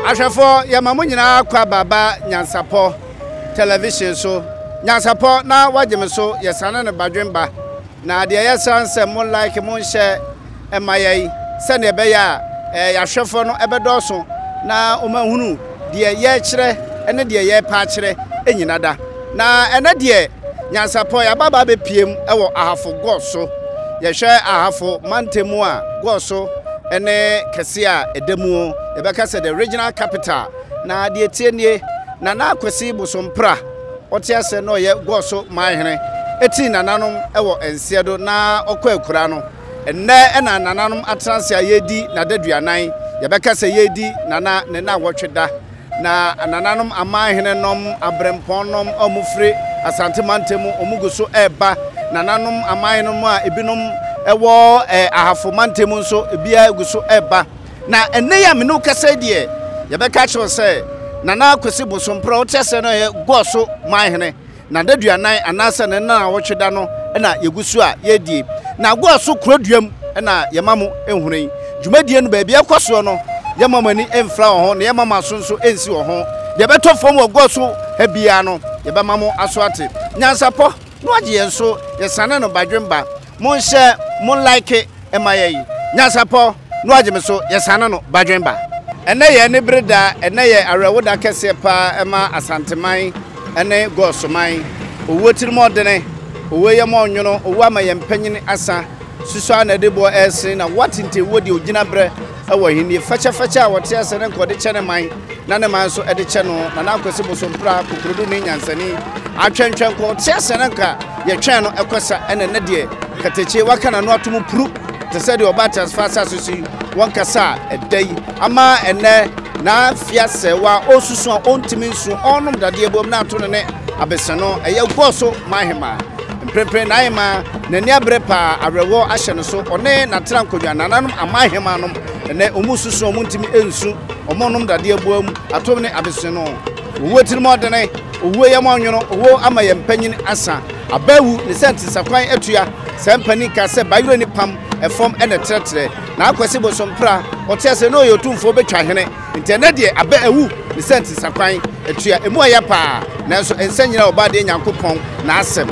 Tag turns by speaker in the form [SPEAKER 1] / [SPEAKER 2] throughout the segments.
[SPEAKER 1] Ashafo ya mamunyina kwa baba Nyansapo television so Nyansapo na wagye so yesana ne badwemba na de yesanse mo like mo nhye emayi se ne be ya yahwefo no ebedoso na omahunu de ye kire ene de ye pa kire enyina da na ene de Nyansapo ya baba be piem ewo ahafo goso yehwe ahafo mantemu a goso ene kesia edemu ebeka se the regional capital na de tienie na akwesi bosompra otiase no ye goso mahene eti nananom ewo ensiedo na okwa akura no enne ena nananom atranse ayedi na daduanan yebeka se yedi nana ne na wotweda na nananom amahene nom abremponom omufre asantemantemu omuguso eba nananom amahene mu a ebinom ewo ahafo mantemu nso ebia eguso eba na enne ya me no kasa die yebeka kyo se nana akwesi bosompra otiase no ye goso mahene na daduanan anasa ne na wotweda no na yegusu a yedie na goso kuroduam na yemamu ehunun dwumadie no ba bia kwaso no yemamani emfra ho na yemama sonso ensi ho yebeto fom wo goso ha bia no yebemamu aso ate Nyansapo no agye enso yesane no badwemba monhye mon like emayi Nyansapo no agye meso yesane no badwemba ene ye ne breda ene ye arewoda kese pa ema asanteman ene gosoman owo tirimodene owo ye monwono owo amaye mpanyini asa susu na debo ese na watinte wodi ogina bre ewo hini facha a wote ase ne nkode chene man na ne man so ede che no na akwese bosompra kokrodu ne Nyansani atwentwen ko te ase ne nka ye twen no ekosa ene ne de kateche wakana no atomu puru te se de obata fasa susu wankasa edai ama ene na fiase wa osusu a ontimi nsu onum dade ebom na ato ne abeseno eye goso mahema mprepre na ayema nani abrepa arewo ahye no so one na trankodwa nananom amahema nom ene omususu omuntimi ensu omonum dade eboam ato ne abeseno owo tirimodene owo yemonwono owo amaye mpanyin asa abawu ne senti sakwan atua sempani ka se bayro ni pam efom ene tretre na akwese bosompra otiase no yotumfo betwa hene internet de aba awu ne senti sakwan atua emu aya pa nanso ensanyina obade Nyankopon na asem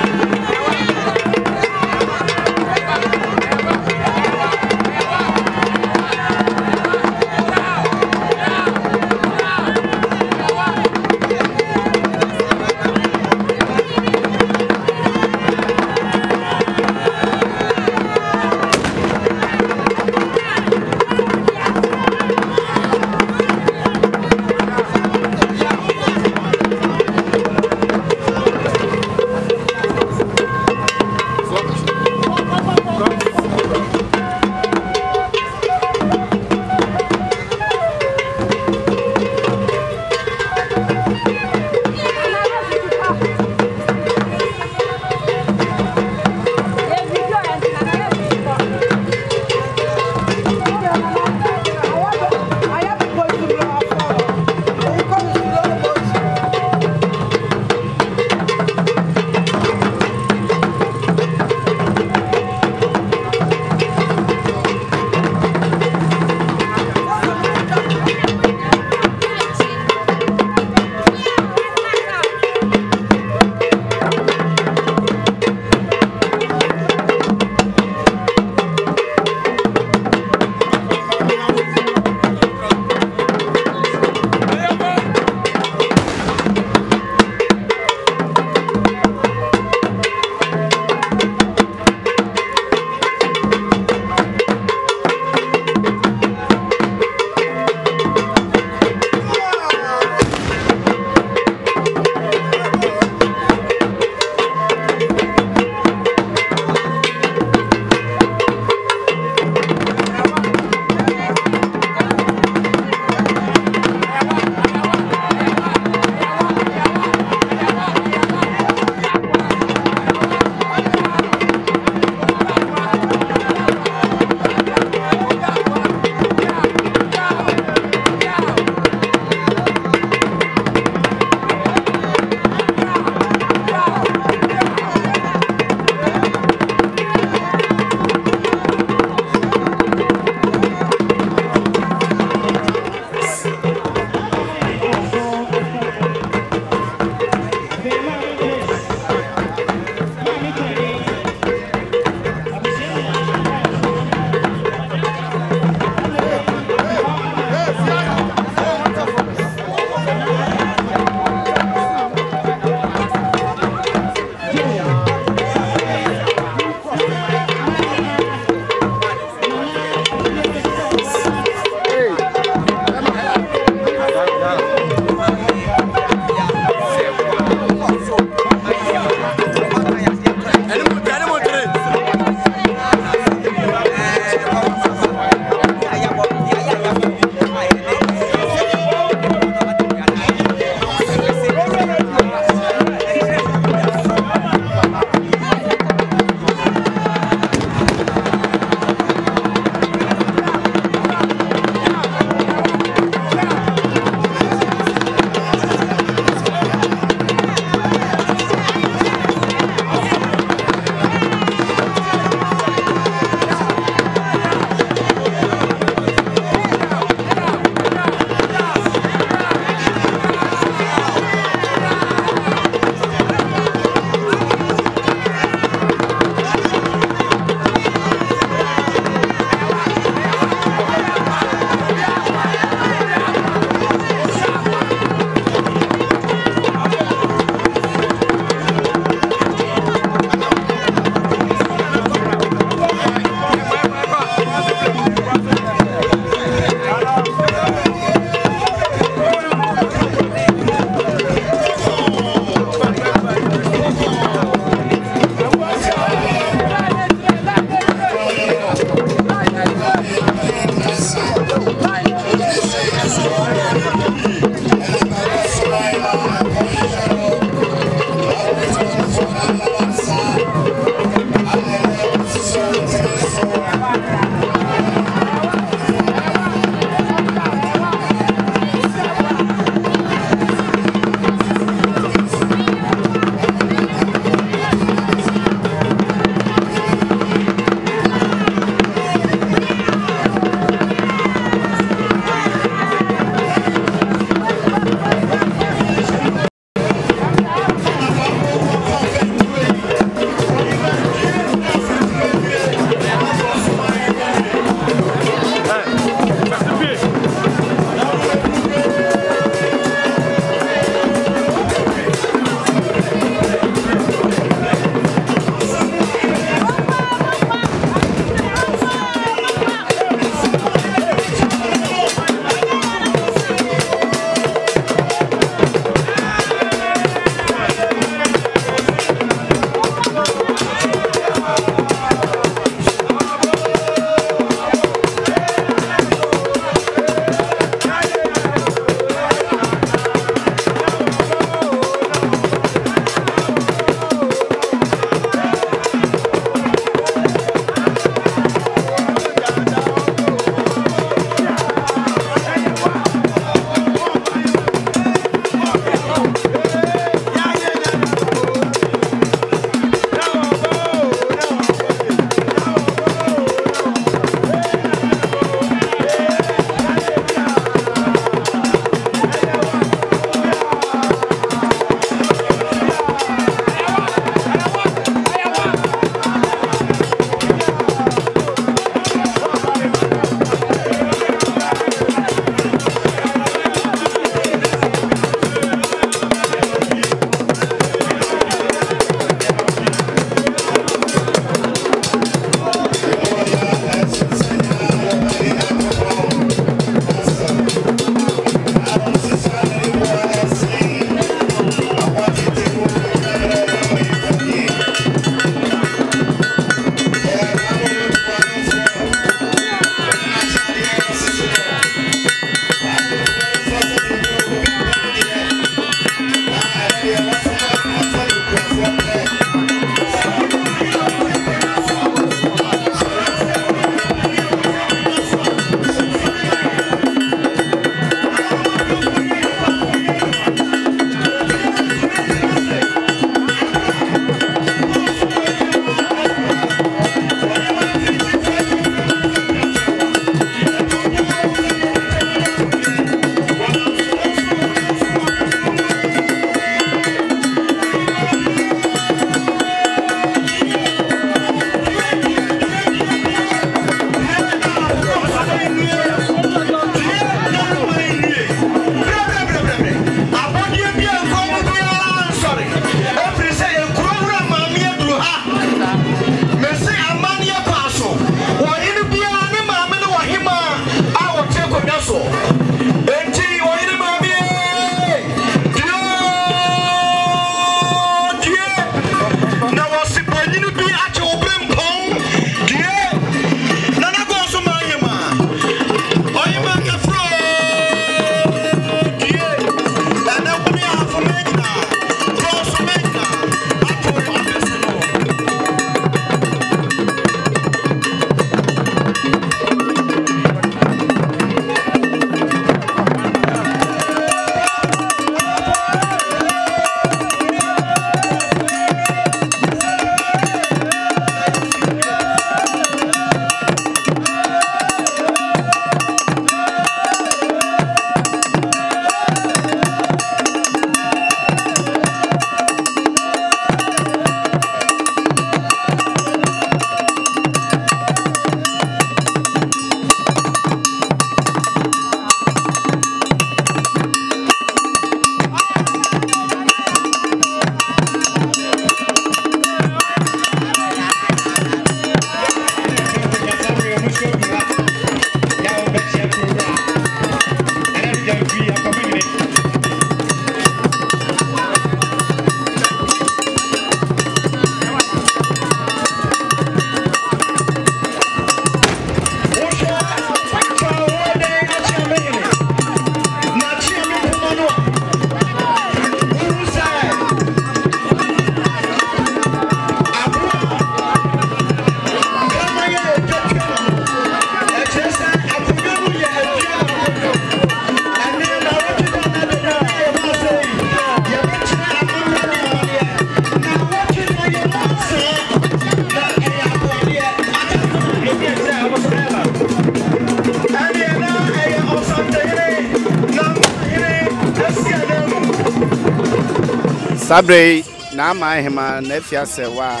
[SPEAKER 1] Sabre na ma hema na afia se wa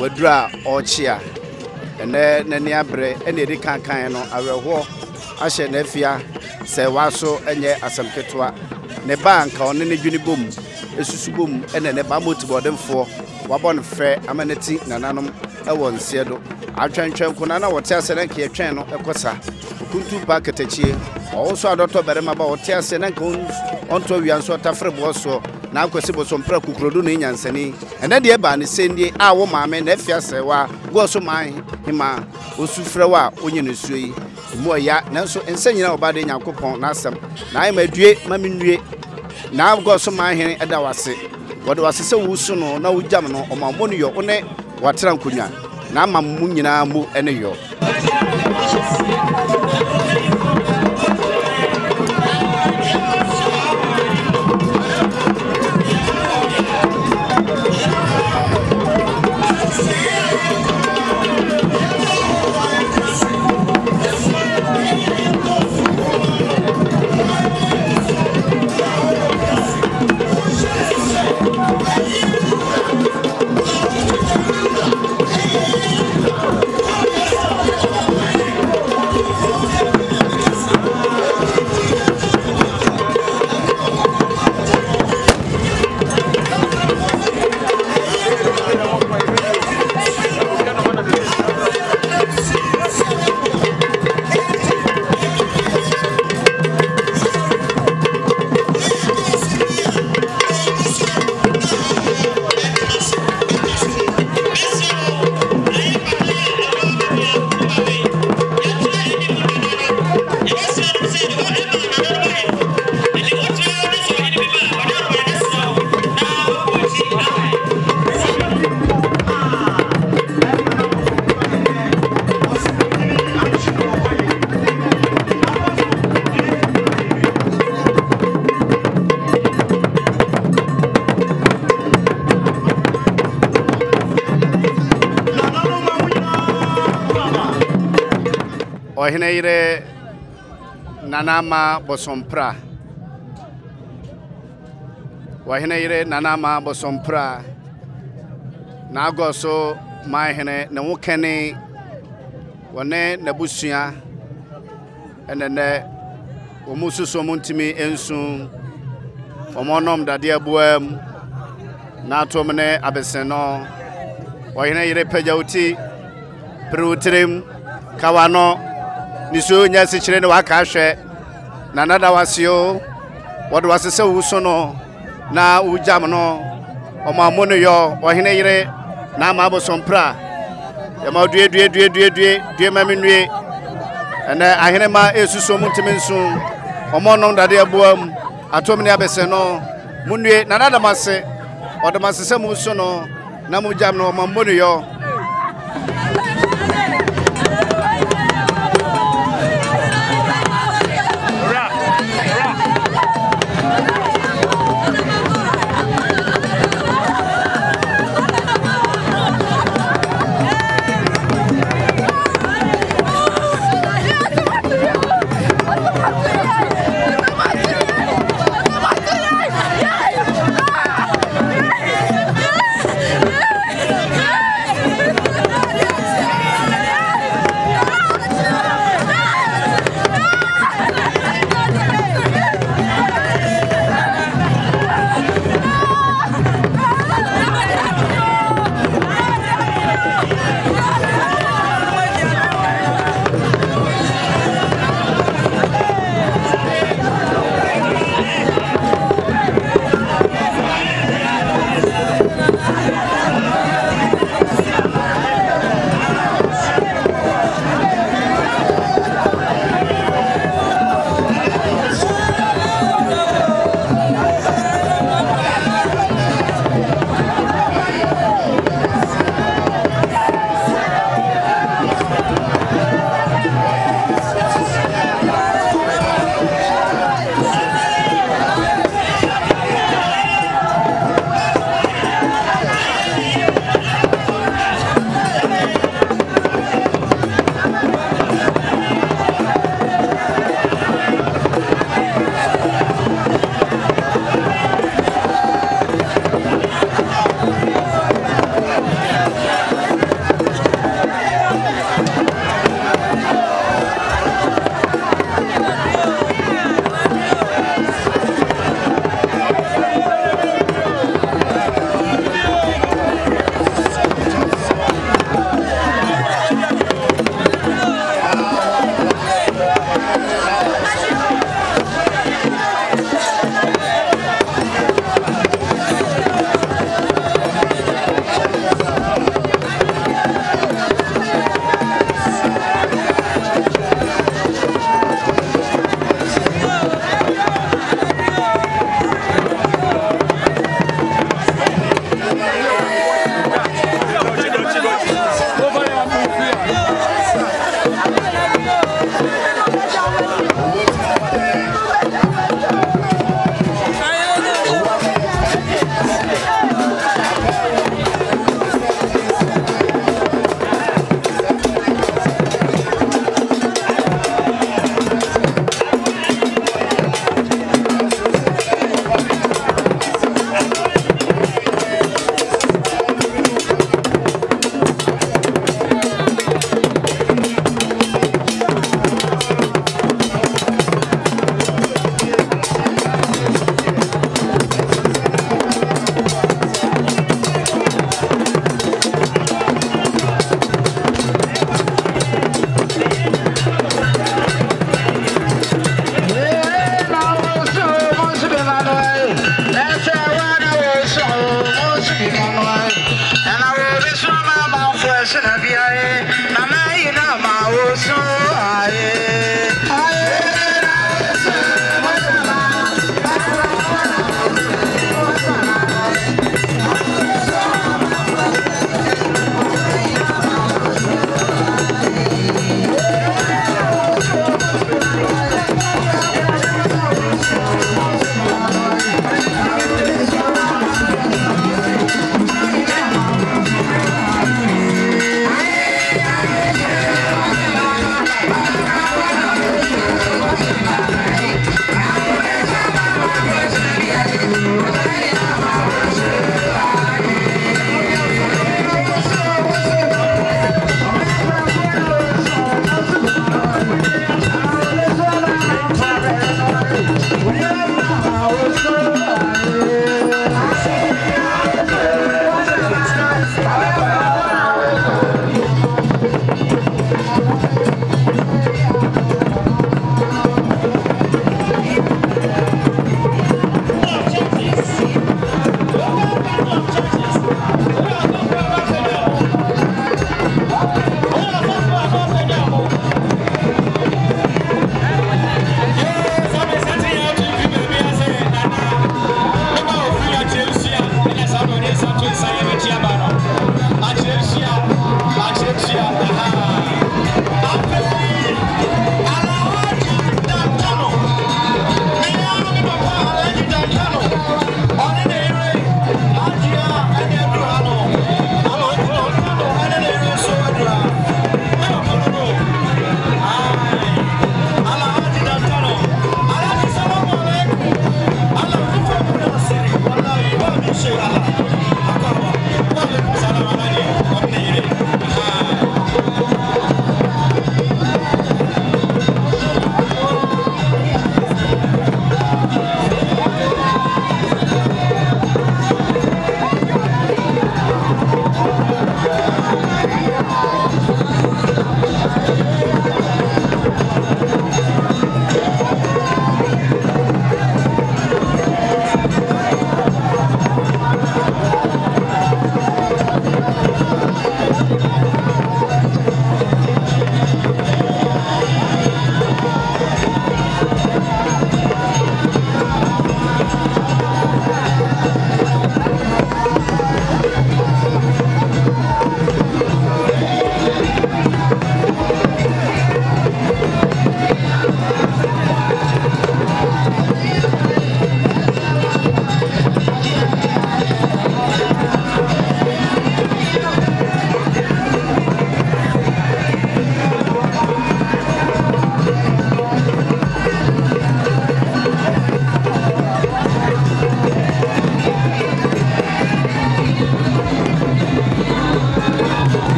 [SPEAKER 1] wadura ochia ene nani abre ene edi kankan no aweho ahye na afia se wa so enye asamketwa ne banka one ne dwuni bom esusu bom ene ne ba motibodemfo wabon fe amaneti nananom ewo nse do atwentwen kuna na wote ase na ke etwen no ekosa kuntu ba ketachie owo so adoto berema ba wote ase na nka onto wianso tafre bo so na akwese bo so mpra kukrodo na nyansani ene de ba ne sendie a wo maame na afia se wa go so man hima osufre wa onye ne suyi mo ya nanso ensanyina obade nyakopon na asem na ai madue maminue na go so man hen eda wase wode wase se wusu no na wujam no omammo yo one watran kunya na amammu nyina mu ene yo Ohineire nanama bosompra wahineire nanama bosompra na agoso mahene ne wokene wone nabusua enene omususo muntimi ensu omonom dade abuam na atomne abeseno wahineire pejauti prutrim kawano niso nya sichire ne waka hwe na nada wasio wode wasese wuso no na ujam no omammo no yo ohene yire na ma bosompra ya ma due maminue ene ahene ma esuso muntiminsu omonom dade abuam atomne abese no munue na nada mase wode masese muso no na mujam no omammo no yo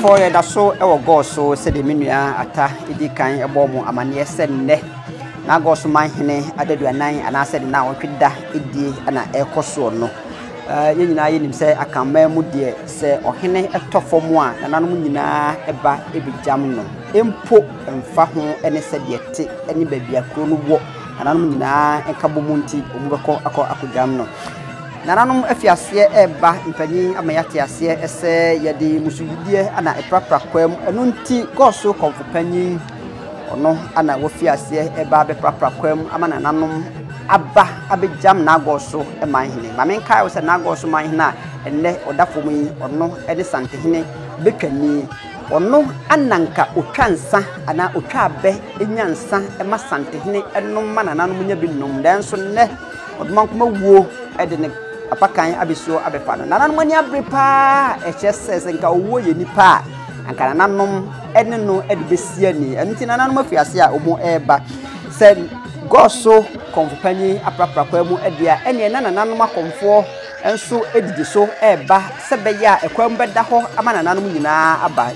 [SPEAKER 2] For ya da so e wo go so se de menua ata edi kan e bo mu amane se nne na go so man hene adadu anan ana se de na wotweda edi ana e koso no ye nyina ye nim se akanma mu de se ohene etofo mu a nananom nyina eba ebijam no empo emfa ho ene se de te ene babia kro no wo nananom nyina enkabo mu nti omubeko akojam no nananom afiase eba mpanyin amayate ase ese yede musugudie ana eprapra kwam eno nti goso konfopanyin ono ana wofiase eba be prapra kwam ama nananom aba abejam na goso e manhene mamenka wo se na goso manhena enne odafo mu ono ene santehene bekani ono ananka otwansa ana otwabe enyansa e masantehene eno manananom nya binom denso ne odmankoma wuo edene apakan abisio abefa no nananom ani abrepa ehese nka owo ye nipa anka nananom ene no edbesia ni enti nananom afiase a omo eba se goso konfopanyi aprapra kwa mu edia ene nananom akonfo enso edidi so eba se beya ekwam beda ho ama nananom nyina aba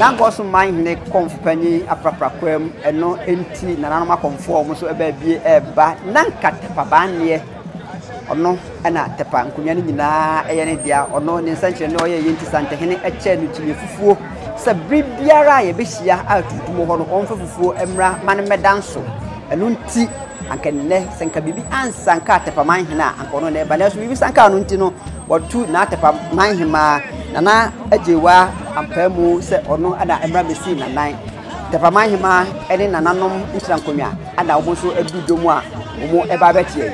[SPEAKER 2] na gosu man hene konfani apraprakwam eno enti nananom akonfo mo so eba bie eba nanka tepabanne ono ana tepa nkunya nyina eye ne dia ono ne nsanche ne oye yenti sante hene eche no tire fufuo sa bibiara ye behia atutumo ho no onfa fufuo emra man medanso eno nti ankanne senka bibi ansanka tepa man hene anka ono ne ba na so bibi sanka no nti no watu na tepa man hema nana ajewa ampamu se ono ada emra besi na nan tepa man hema ene nananom nchirankonwa ada obo so adudomu a omo eba betie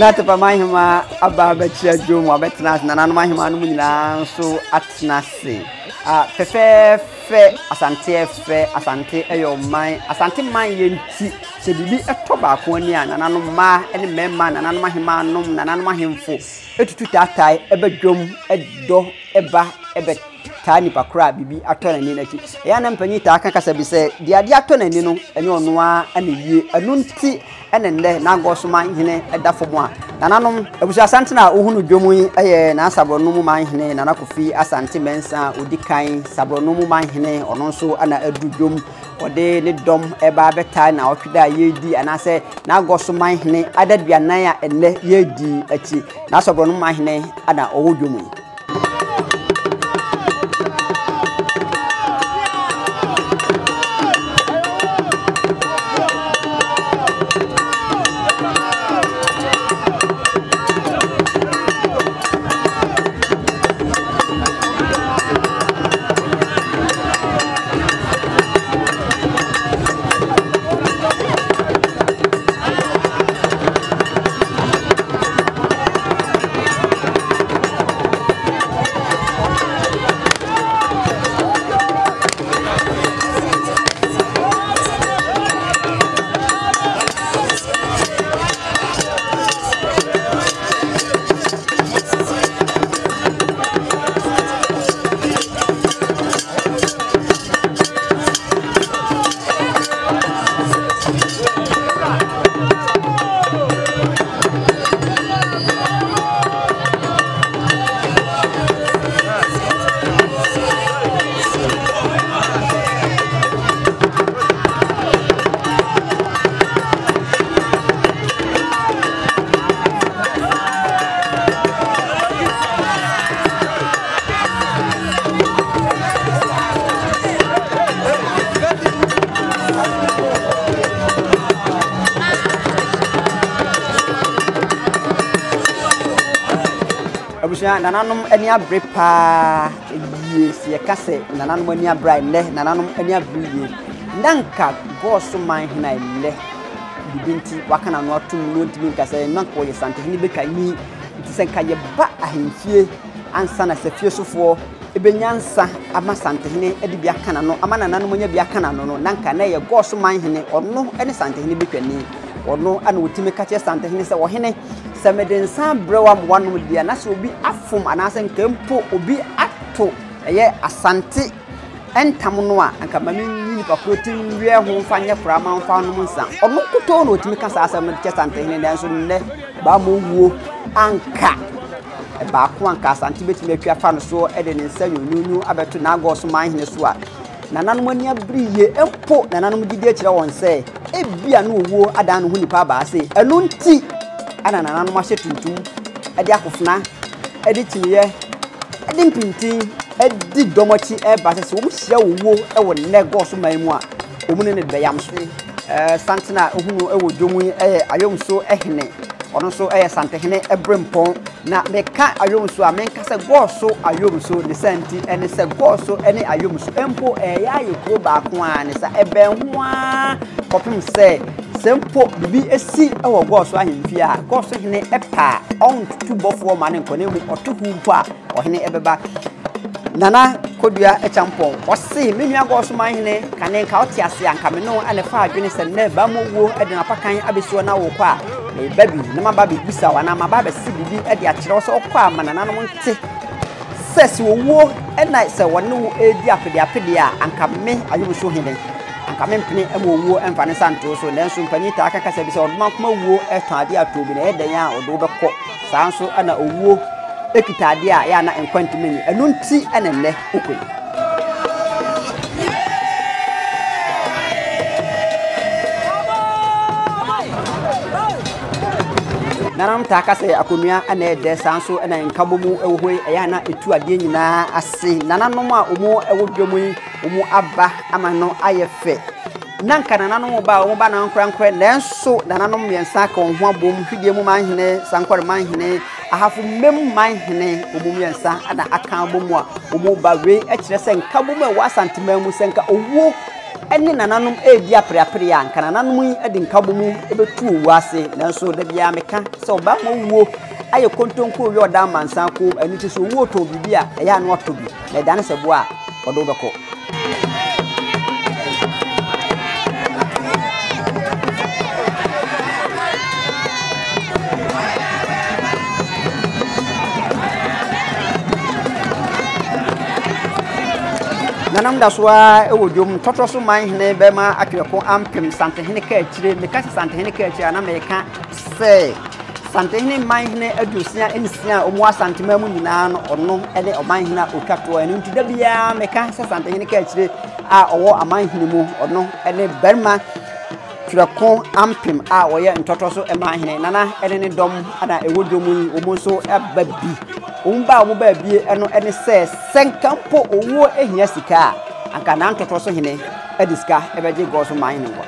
[SPEAKER 2] Nata pa mahima aba chia jomo abetna nananom mahima no nyina so atnase fefe asante eyo man asante man yenti se bibi etoba ko ani nananom ma ene mema nananom mahima nom nananom mahimfo etutu tatai ebedwom edo eba tani pakra bibi atona ni nachi ya na mpanyi ta aka kasa bi se dia atona ni no ene ono a aneye anunti enenne na gosoma hene edafo mo a nananom abusa asante na ohunu dwomu eye na sabronom man hene nana kofi asante mensa odikan sabronom man hene ono nso ana adudwom ode ne dom eba beta na otwida yedi anase na gosoma hene adaduanan a enne yedi achi na sabronom man hene ana owodwomu nananom ani abrepa yes ye kase nananom ani abrai ne nananom ani abriye nanka goso man hina ile bibinti wakana no atum no ntimi nkasa nanka wo ye santehene beka ni ntisenka ye ba ahemfie ansa na safie sofo ebenyansa ama santehene edi bia kana no ama nananom nya bia kana no nanka na ye goso man hene ono ene santehene bekani ono ana wotimi kache santehene se wo hene se medensa brewa mwanom dia na se obi afom anase nkempo obi ato eye asante entam no a anka mame ni paprotin wie ho fanye prama mfa no nsa ono kuto no wotimi kasa asem che santehene nanso ne ba mo wuo anka ba ko anka asante betimi atwa fa no so ede ne nsa nyonyu abeto na agoso man hene so a nananom ani abriye empo nananom gidi akire won se ebia no owo adan no hu nipa ba se eno nti ana nananom ahye tuntum ede akofuna ede timiye ede mpintin edi domochi ba se wo hia owo ewo negoso man mu a omune ne beyam so santina ohunu ewo domu ayomso ehene ono so santehene ebrempon na meka ayomso a menka se goso ayomso ne santi ene se goso ene ayomso empo ayekro ba ko a ne sa eben ho a kopim se sempo bibi esi ewo goso ahemfie a goso hene epa on tubofo ma ne nkone mu otohu mpo a ohene ebeba nana kodua echampon osi menua goso man hene kane ka otiase anka me no ane fa adwene se ne ba mo wo ede na pakan abesuo na wo kwa e baby na ma ba be bisa wa na ma ba be si bibi ede a kire so kwa ma nana no nte sesi wo ena se wone wo edi apede a anka me ayubuso hene anka me mpene emo wo emfa ne santo so nanso mpanyita akaka se bi se oduma kuma wo etan ade atobi na eden a odo bekọ sanso ana owo ekitade a ya na enkwantimi enu nti enenne okwe nanam taka se akonua ana ede sanso ana nkabomu ewohoi ya na etu ade nyina ase nananom a omo ewodwomu omo aba amano ayefe nanka nananom ba omo ba na nkrankre nenso nananom miensa ka ho abom hwidie mu manhene sankware manhene ahafu mem manhene omo miensa ana aka abomu a omo ba we ekire se nkabomu e wasantema mu senka owo eni nananom edi apreapre ya nka nananom edi nkabomu ebetu owo ase nanso da bia meka se oba mo wo aye kontonko wi oda mansan ko eni ti so wo to bibia eya no otobi na da na se bo a odo beko nanam da soa ewodwom totroso man hene be ma atweko ampem santehene ka akire meka santehene ka akire na meka se santehene man hene adusia enisia omo asantema mu nyina no ono ene oman hene okato ene nti da bia meka se santehene ka akire a owo aman hene mu ono ene berma tweko ampem a woye ntotroso e man hene nana ene ne dom ana ewodwom omo so ebabi umba mu ba bie eno ene se senkampo owo ehia sika anka na ntotoro so hene ediska ebeje goso man ne ngwa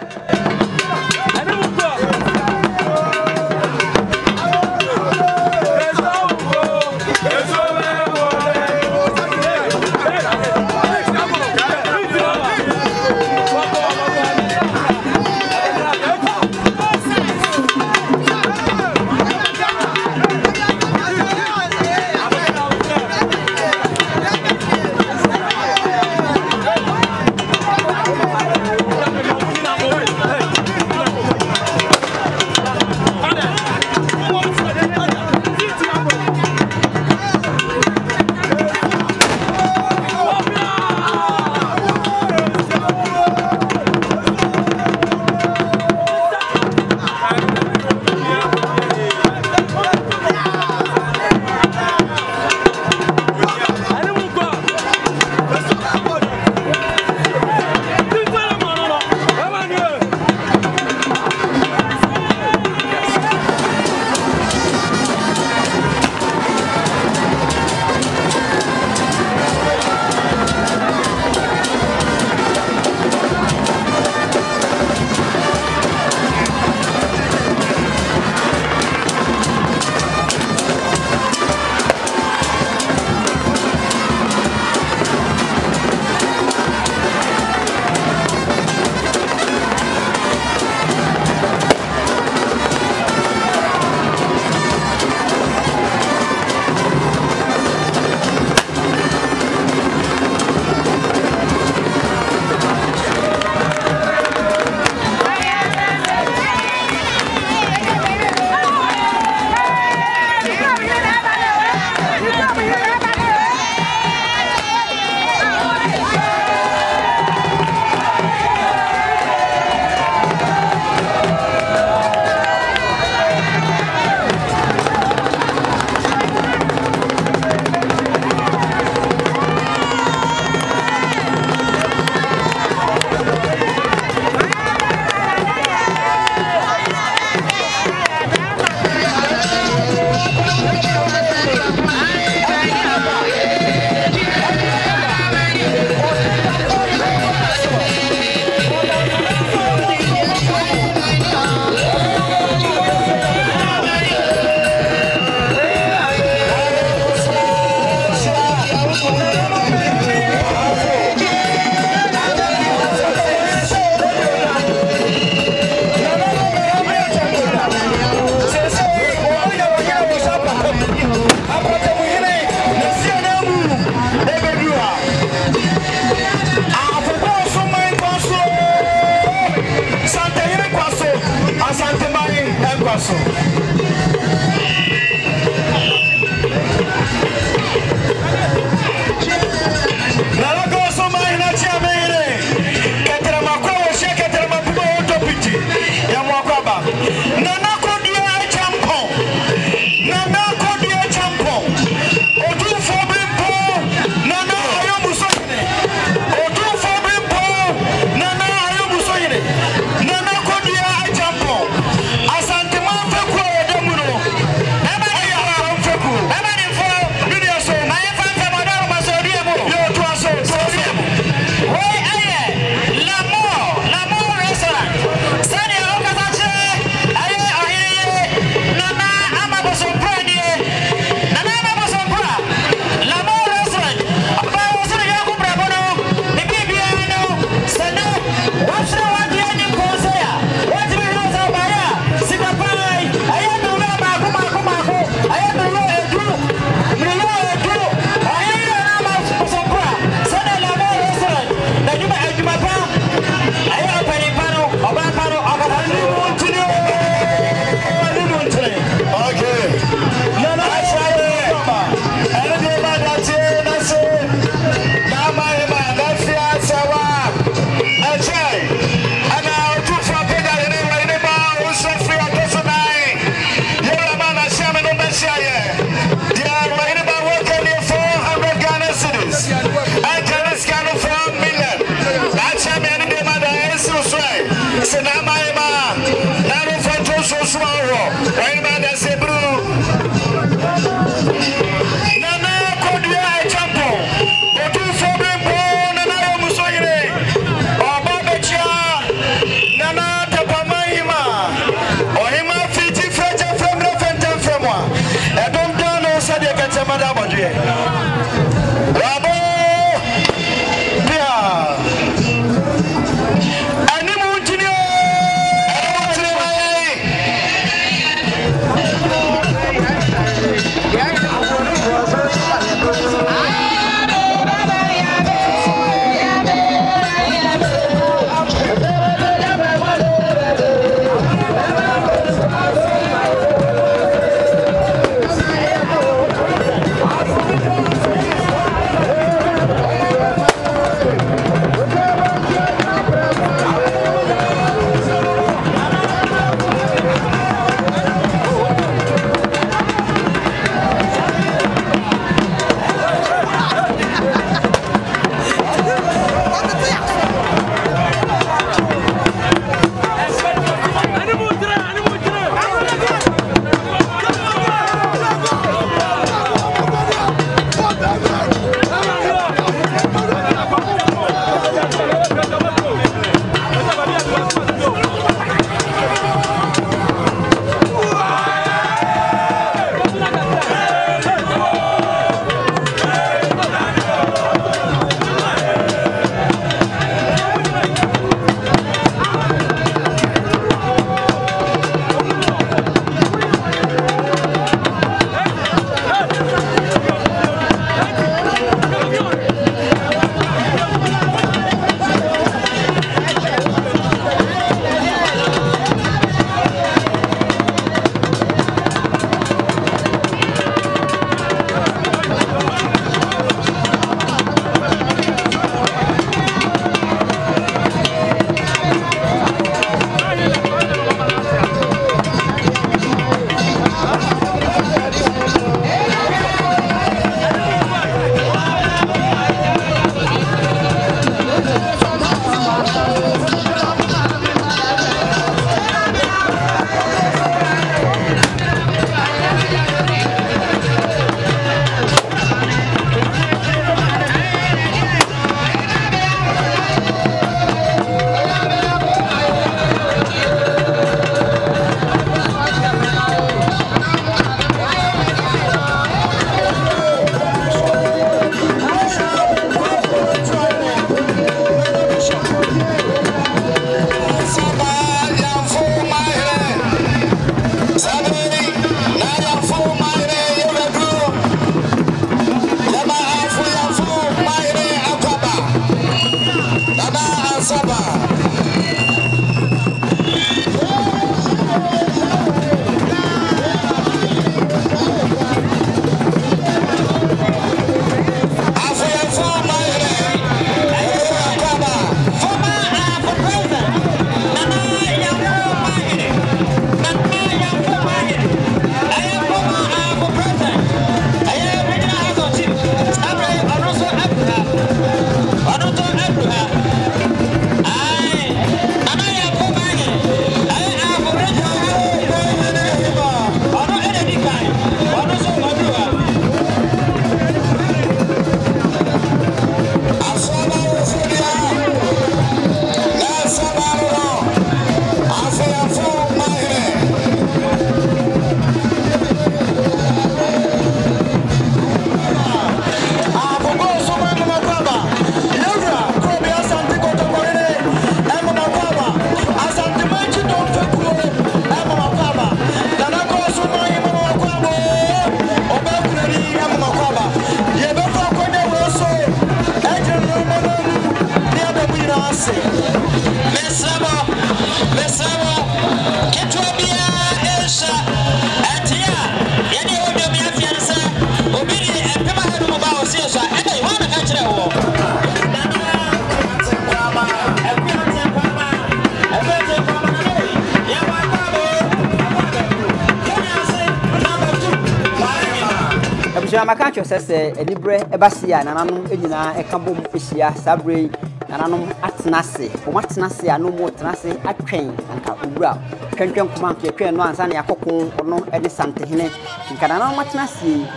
[SPEAKER 2] abusua maka cho sese enibre ebasia nananom enyina ekabo ehia sabre nananom atenase o atenase anu mo atenase atwen anka owura twentwen kuma nke twen no ansa na yakoko ono ene santehene nka nananom atenase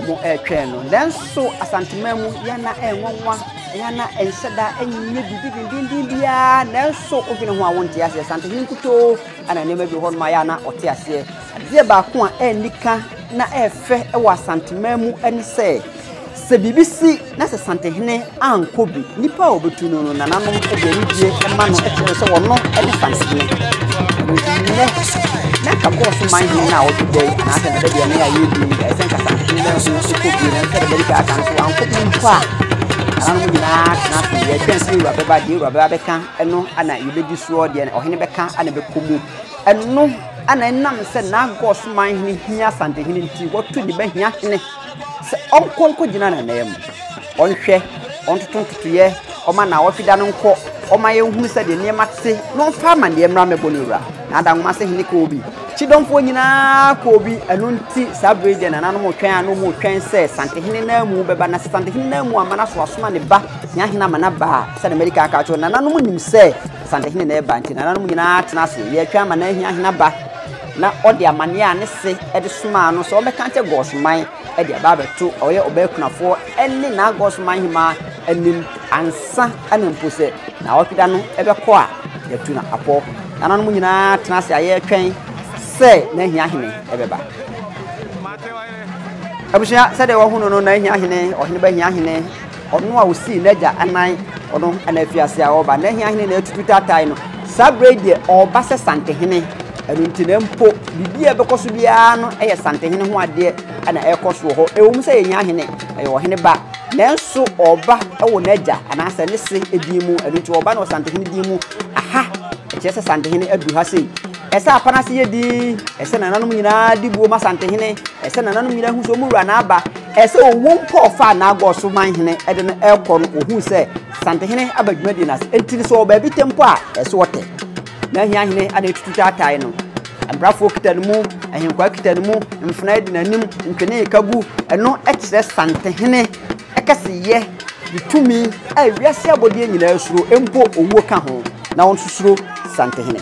[SPEAKER 2] mo twen no lenso asantememu yana enwonwa yana enseda enye bibibindin bia lenso ogene ho awonte ase santehene kuto ana nema bi hon ma yana ote ase ade ba ko a enika na efe ewa santememu ene se bibisi na se santehene ankobi nipa obetu no nananom ebianidie ema no ekere se wono ene santehene na ka boss man hin na otude na ase na bia na ayebi ese nka santehene na so kobi na se de ka kan so ankobi mpa nananom na se ye twensi ru abeba di ru abeba beka eno ana yebedi so de ohene beka ana bekomu eno ana nam se na boss man hin hia santehene nti wotu de be hia hene se onkonko gina na nayem onhwe ontotontoye oma na wofida no nko oma ye hu se de niema te no fa ma de mra mebonura na adanwoma se hini ko obi chidomfo nyina ko obi eno nti sabrede na nanom twen anu mu twen se santehene na mu beba na santehene na mu amana so asoma ne ba nya hena mana ba se na america aka cho na nanom nim se santehene na eba nti na nanom nyina tena se ye twa ma na hena ba na odi amane a ne se ede soma no so obeka nte gosman ede baba to oye obekunafo enne na gosman hima enim ansa anempose na okida no ebeko a yatu na apo nanan mu nyina tena se aye twen se na hia hene ebeba abusia se de wo hunu no na hia hene ohene ba hia hene ono a osi naja anan ono anafiase a oba na hia hene na etututa tai no sabrede oba se santehene enuntinempo bibia bekoso bia no eye santehene ho ade ana ekoso ho ewum se yenya hene eyo hene ba nenso oba ewo naja ana ase ne se edimu enunti oba no santehene dimu aha echese santehene adu ha sei esa apana se yedi ese nananum nyina dibuo ma santehene ese nananum nyina hu so mura na aba ese owom po fa na agoso man hene ede no ekọ no ohu se santehene abadwumadi na entiri so oba bi tempo a ese wote na hia hene ana etututa atai no ambrafo kitanmu ahenkwa kitanmu mfuna edi nanim ntwene kagu eno ekire santehene ekasiye bitumi awiase abodie nyina asuro empo owuo ka ho na won susuro santehene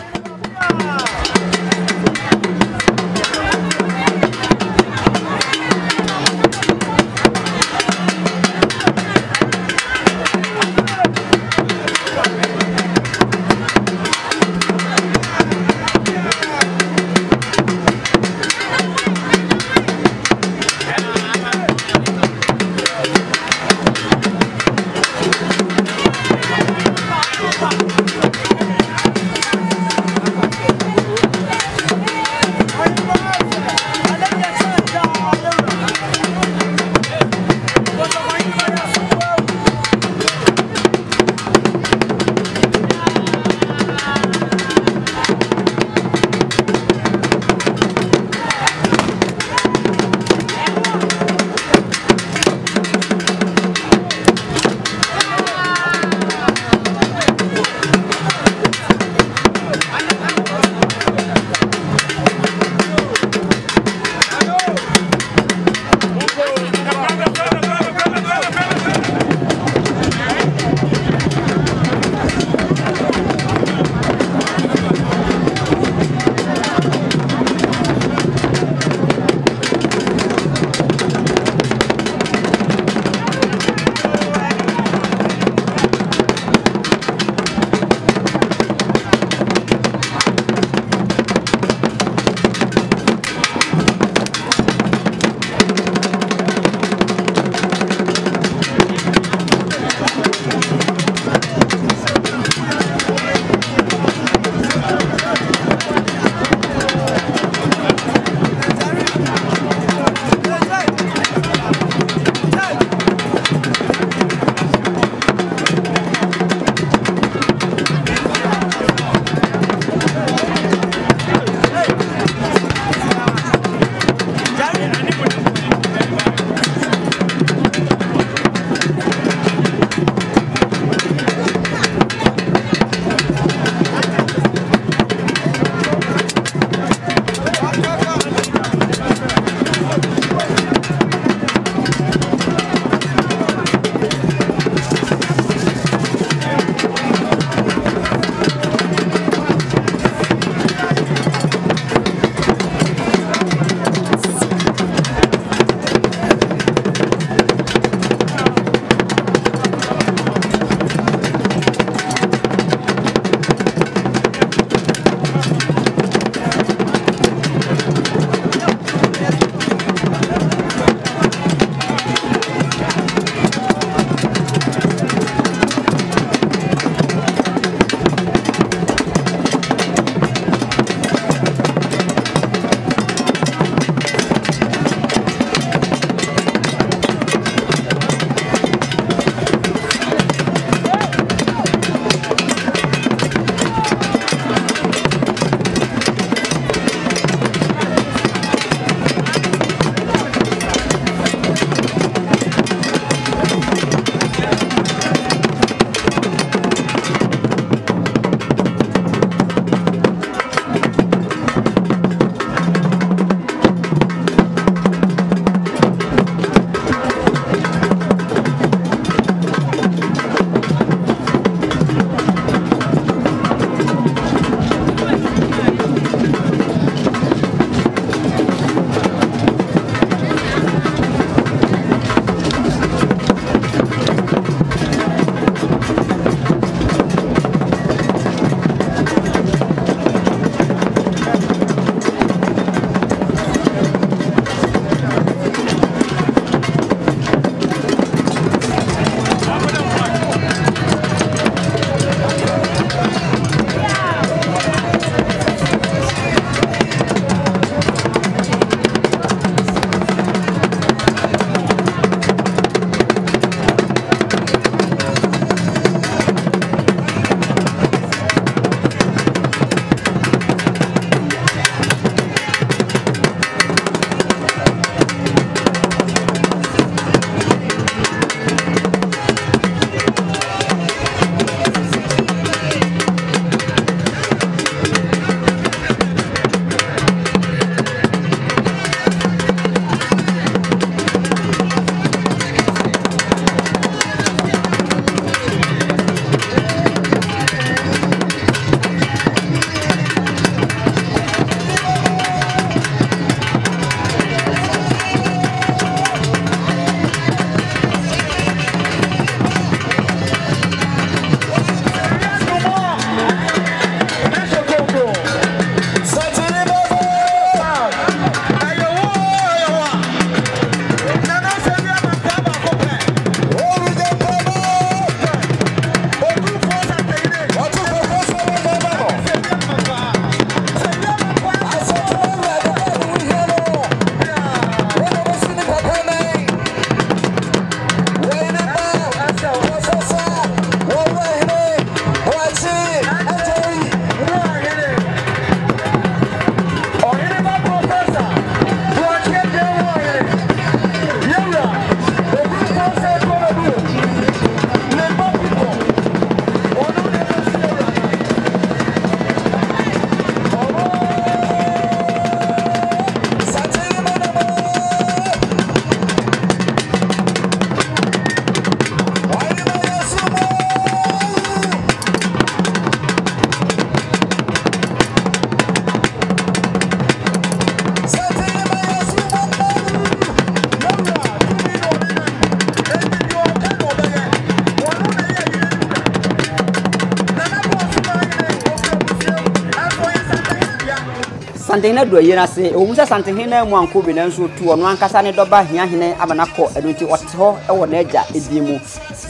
[SPEAKER 2] Santehene do yena se o musa Santehene mu anko bi na nso tu ono ankasa ne doba hia hene amanakọ edunti wote ho ewo na agya edimu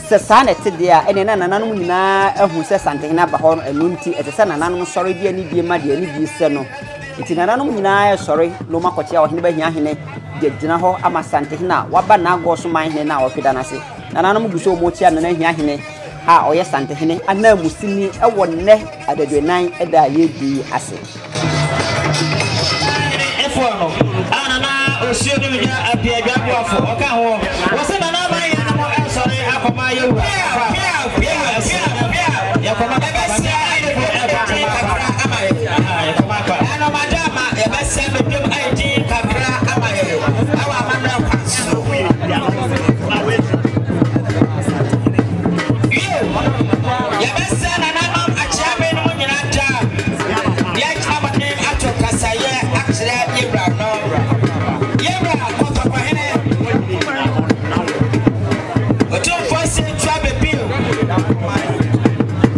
[SPEAKER 2] se sa na te dia ene na nananom nyina ahu se Santehene ba ho enunti ete se nananom sori dia ni bie ma dia ni bi se no iti nananom nyina sori no makoche a hene ba hia hene dia gina ho ama Santehene waba na go so man hene na ofida na se nananom guso mo tia na hia hene a oye Santehene ana musini ewo ne adadwenan eda ye di ase
[SPEAKER 3] Efono anana osio ni nya apia gabo afo oka ho wose na na ban ya mo sori akoma yewu ya koma besi ana madama e besi me dem ID kakra amaye awa amana kwaso ya besi na na achiame no nyina ta ya chama ne atoka saye akira Yebra no Yebra koto kwa hene oto fose twa bebi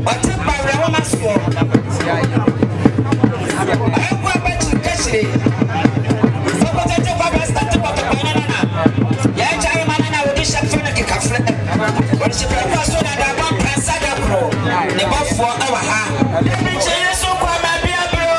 [SPEAKER 3] ote bare wo maso ayo kwa bachi kashire sokote te kwa basta te kwa hene na ya chai mana na wodi shafuna ke kafre wodi se kwa so na da ba presa da pro ne ba fo awa ha bi che so kwa ma bia bro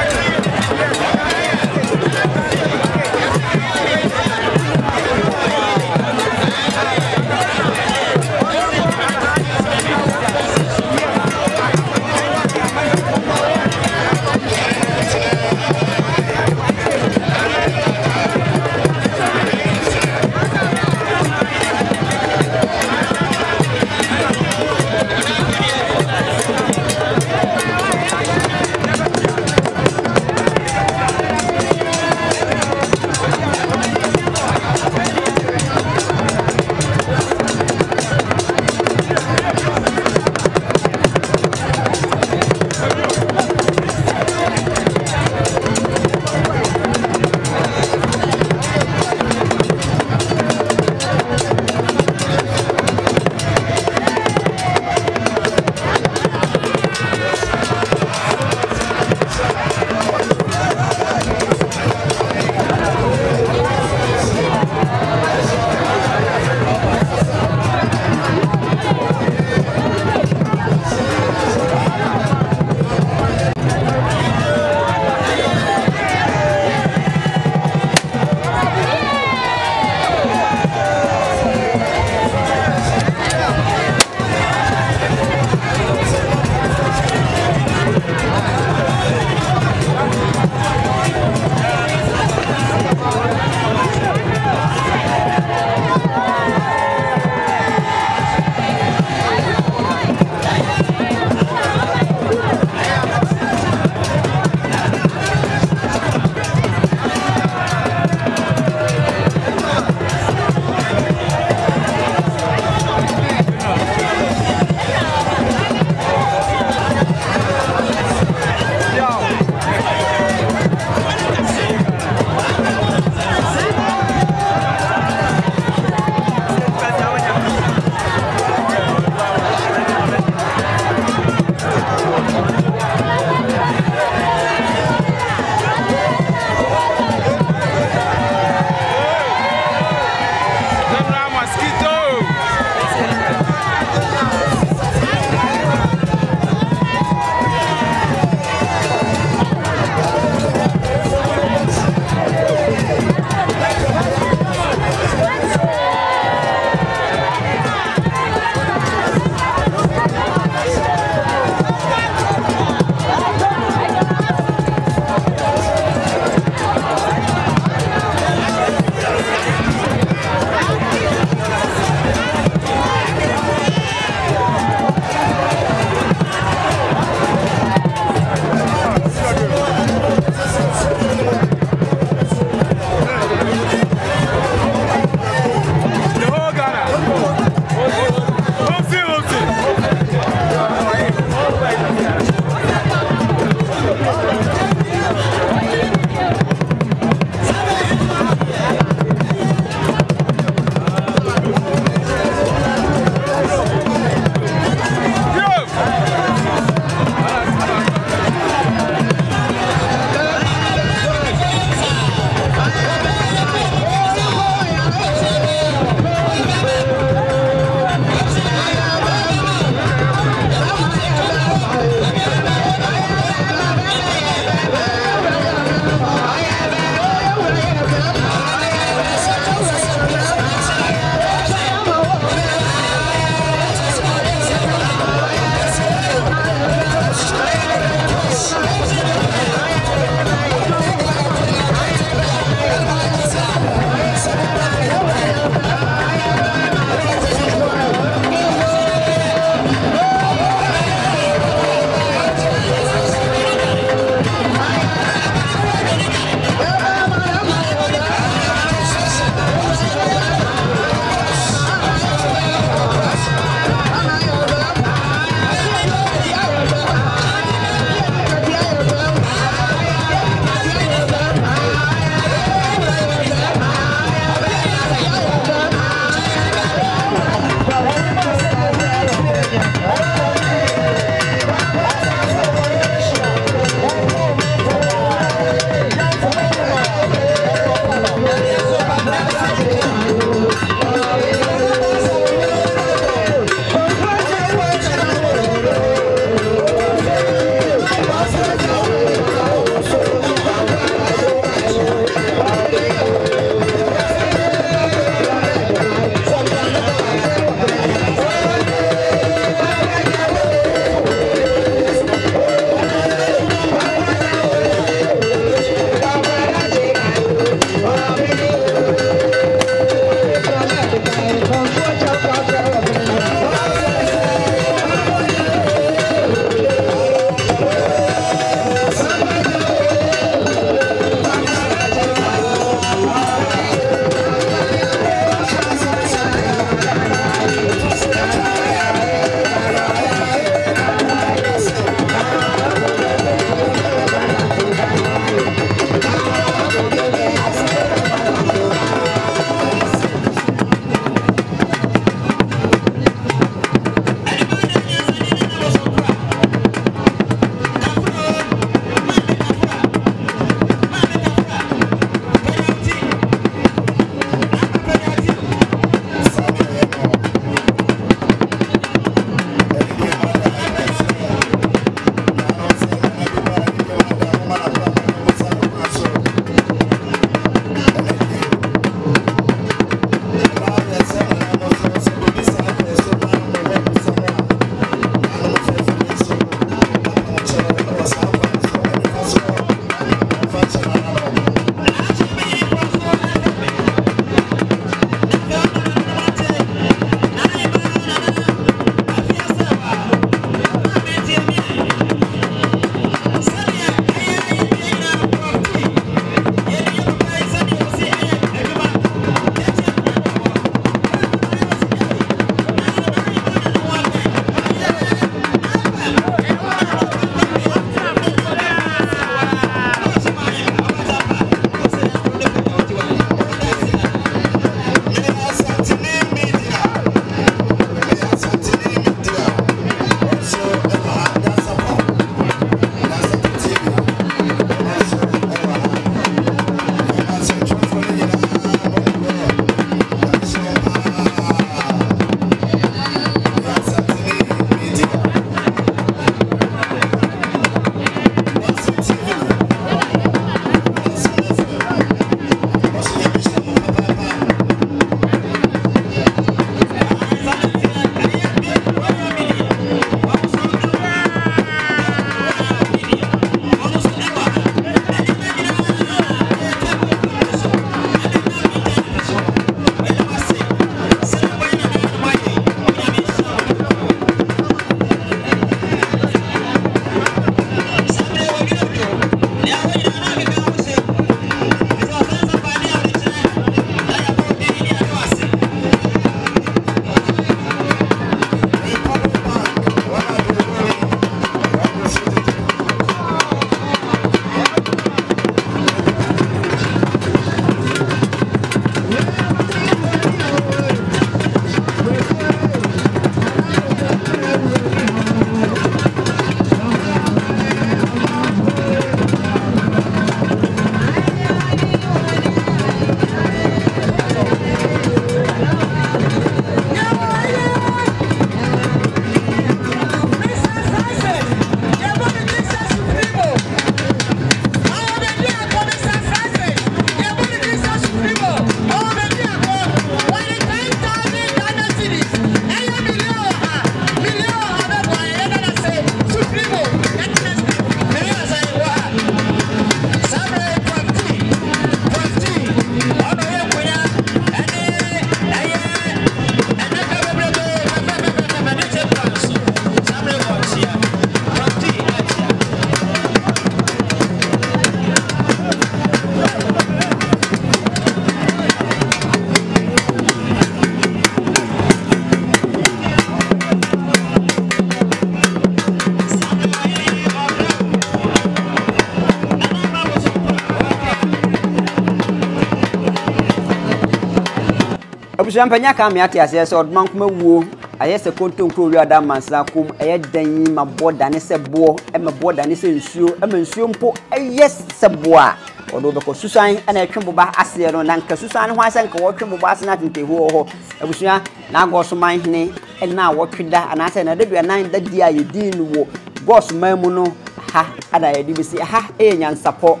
[SPEAKER 2] abusuan panya ka me ate ase se odman kuma wuo aye se kontonkro wi adam mansa kum eye dan ma boda ne se bo e ma boda ne se nsuo e ma nsuo mpo eye se bo a odo be ko susan ana etwemboba ase no na nka susan ho ase nka wo twemboba ase na tentehu ho abusuan na agoso man hene e na wo tweda ana ase na de nan da dia ye din wo boss man mu no ha ada ye di bisi ha e nyansapo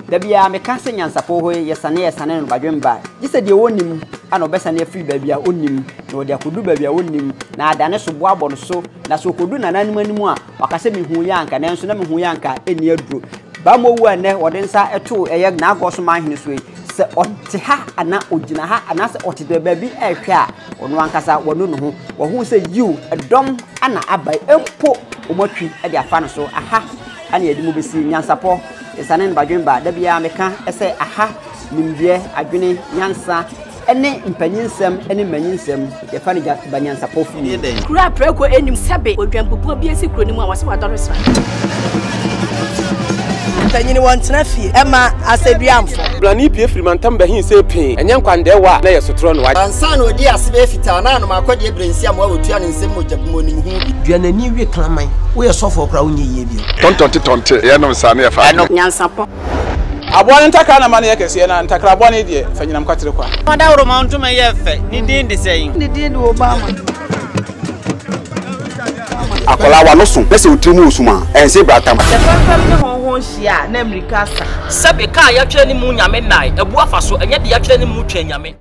[SPEAKER 2] da bia me ka se nyansapo ho yesane no badwemba gise de wonim ana obesane free babia onim na odi akodu babia onim na adane so bo abɔ no so na so kodu na nanim animu a wakase me hu ya anka na nso na me hu ya anka eni aduro ba mo wu ane wode nsa eto eye na agoso man hene so se ote ha ana ogina ha ana se ote de babi ehwe a ono ankasa wono no ho wo hu se you edom ana abai empo omotwi e de afa no so aha ana yedi mu besi nyansapo esane no badwemba da bia meka ese aha nimbie adwene nyansa ene mpanyinsem ene manyinsem ye fa ne banyansapo fu ni den kura preko enim sebe odwampopo bi esi kuro ni mu a wase wadoro sra tanyini wantena fie ema aseduamfo
[SPEAKER 4] blani pie frimantam bahin se pin enye nkwande wa na yesotro no wa
[SPEAKER 5] ansa na odi asebe fita na no makode ebrensi am wa wotua ne nsem mojabumonim hu bi duanani wie klaman wo ye sofo kra wo nyeye bi
[SPEAKER 6] tontonte ye no nsa na ye fa
[SPEAKER 2] nyansapo
[SPEAKER 4] aboa ntakra na ma na yekese na ntakra aboa ne de fanyinam kwatere kwa
[SPEAKER 5] wada woro ma ntoma ye fe ni din de seyin
[SPEAKER 2] ni din de obama
[SPEAKER 6] akola wa no so pese otrimu osuma ense bratam
[SPEAKER 5] se fanfam ne honhon hia na amerika sa
[SPEAKER 7] sebe ka ya twere ni mu nyame nai ebu afa so enye de ya twere ni mu twa nyame